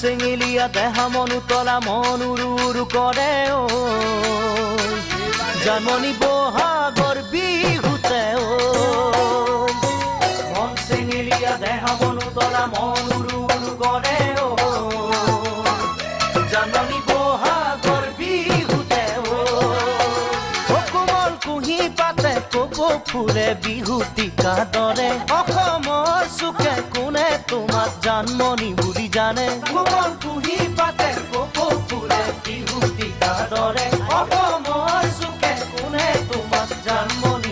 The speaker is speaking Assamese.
চেঙেলীয়া দেহা মনুতলা মন উৰু উৰু কৰে ঐ জানমণি বহাগৰ বিহুতে ঐ মন চেঙেলীয়া দেহা মনুতলা মন উৰু উৰু কৰে ঐ জানমণি বহাগৰ বিহুতে ঐ কোমল কুঁহি পাতে কপৌ ফুলে বিহুতিকা দৰে অসমৰ চুকে কোনে তোমাক জানমণি বুলি জানে কোমল কুঁহি